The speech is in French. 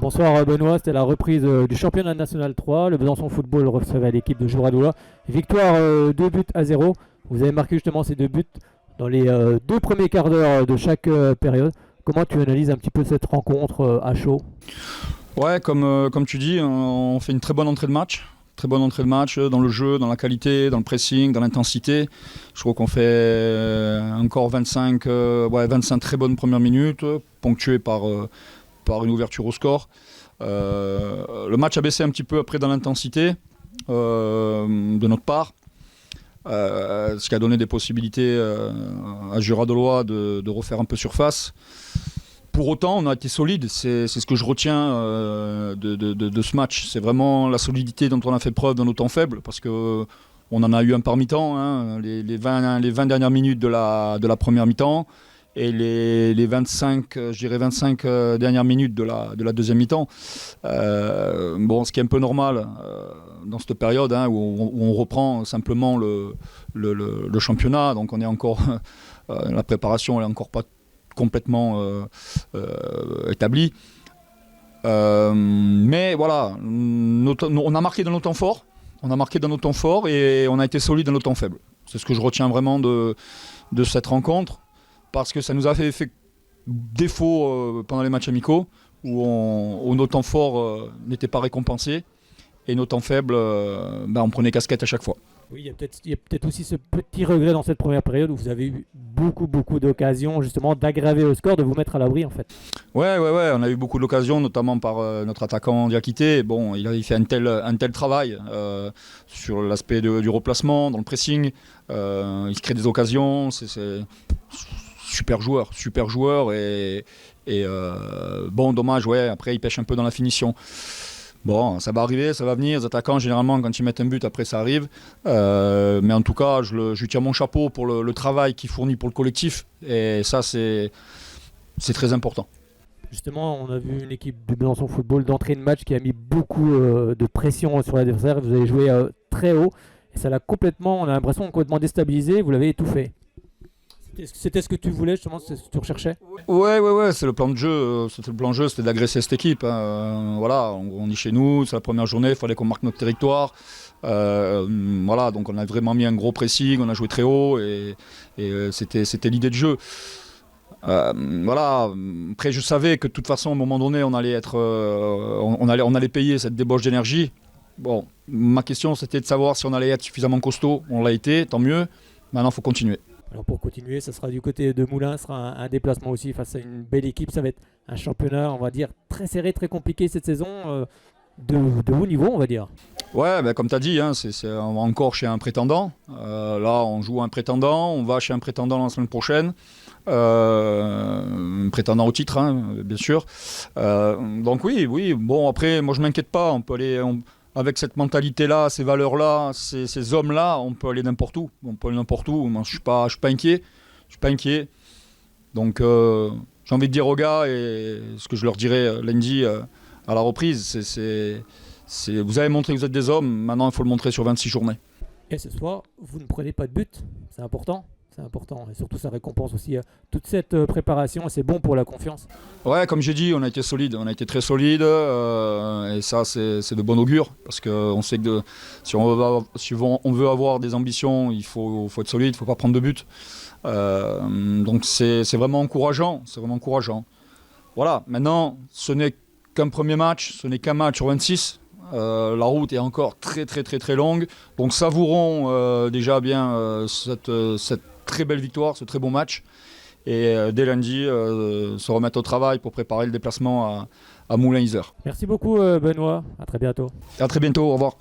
Bonsoir Benoît, c'était la reprise du championnat national 3. Le Besançon Football recevait l'équipe de Juradoula. Victoire 2 buts à 0. Vous avez marqué justement ces 2 buts dans les 2 premiers quarts d'heure de chaque période. Comment tu analyses un petit peu cette rencontre à chaud? Ouais, comme tu dis, on fait une très bonne entrée de match. Très bonne entrée de match dans le jeu, dans la qualité, dans le pressing, dans l'intensité. Je crois qu'on fait encore 25 très bonnes premières minutes, ponctuées par une ouverture au score. Le match a baissé un petit peu après dans l'intensité de notre part, ce qui a donné des possibilités à Juradoula de refaire un peu surface. Pour autant, on a été solide, c'est ce que je retiens de ce match. C'est vraiment la solidité dont on a fait preuve dans nos temps faibles, parce qu'on en a eu un par mi-temps, hein, les 20 dernières minutes de la première mi-temps, et les 25 dernières minutes de la deuxième mi-temps. Ce qui est un peu normal dans cette période, hein, où on reprend simplement le championnat, donc on est encore la préparation elle est encore pas complètement établie. Mais voilà, on a marqué dans nos temps forts, et on a été solide dans nos temps faibles. C'est ce que je retiens vraiment de cette rencontre, parce que ça nous a fait défaut pendant les matchs amicaux, où nos temps forts n'étaient pas récompensés, et nos temps faibles, on prenait casquette à chaque fois. Oui, il y a peut-être aussi ce petit regret dans cette première période où vous avez eu beaucoup d'occasions justement d'aggraver le score, de vous mettre à l'abri en fait. Ouais, on a eu beaucoup d'occasions, notamment par notre attaquant Diakité. Bon, il fait un tel travail sur l'aspect du replacement, dans le pressing. Il se crée des occasions, c'est super joueur et dommage, ouais, après il pêche un peu dans la finition. Bon, ça va arriver, ça va venir. Les attaquants, généralement, quand ils mettent un but, après ça arrive. Mais en tout cas, je lui tire mon chapeau pour le travail qu'il fournit pour le collectif. Et ça, c'est très important. Justement, on a vu une équipe du Besançon Football d'entrée de match qui a mis beaucoup de pression sur l'adversaire. Vous avez joué très haut et ça l'a complètement, on a l'impression, complètement déstabilisé. Vous l'avez étouffé. C'était ce que tu voulais, justement, c'est ce que tu recherchais? Ouais, c'est le plan de jeu. C'était le plan de jeu, c'était d'agresser cette équipe. Hein. Voilà, on est chez nous, c'est la première journée, il fallait qu'on marque notre territoire. Donc on a vraiment mis un gros pressing, on a joué très haut et c'était l'idée de jeu. Après je savais que de toute façon, à un moment donné, on allait payer cette débauche d'énergie. Bon, ma question c'était de savoir si on allait être suffisamment costaud. On l'a été, tant mieux. Maintenant, il faut continuer. Alors pour continuer, ça sera du côté de Moulins, ce sera un déplacement aussi face à une belle équipe. Ça va être un championnat, on va dire, très serré, très compliqué cette saison, de haut niveau, on va dire. Ouais, comme tu as dit, hein, on va encore chez un prétendant. Là, on joue un prétendant, on va chez un prétendant la semaine prochaine. Un prétendant au titre, hein, bien sûr. Donc oui, bon, après, moi je ne m'inquiète pas. On peut aller... Avec cette mentalité-là, ces valeurs-là, ces hommes-là, on peut aller n'importe où. Moi, je suis pas inquiet. Donc, j'ai envie de dire aux gars, et ce que je leur dirai lundi à la reprise, vous avez montré que vous êtes des hommes, maintenant il faut le montrer sur 26 journées. Et ce soir, vous ne prenez pas de but, c'est important. C'est important et surtout ça récompense aussi toute cette préparation et c'est bon pour la confiance. Ouais, comme j'ai dit, on a été solide, on a été très solide et ça c'est de bon augure parce qu'on sait que si on veut avoir des ambitions, il faut être solide, il ne faut pas prendre de but. Donc c'est vraiment encourageant, Voilà, maintenant ce n'est qu'un premier match, ce n'est qu'un match sur 26. La route est encore très longue, donc savourons déjà bien cette très belle victoire, ce très bon match. Et dès lundi, se remettre au travail pour préparer le déplacement à Moulins-Isère. Merci beaucoup Benoît, à très bientôt. À très bientôt, au revoir.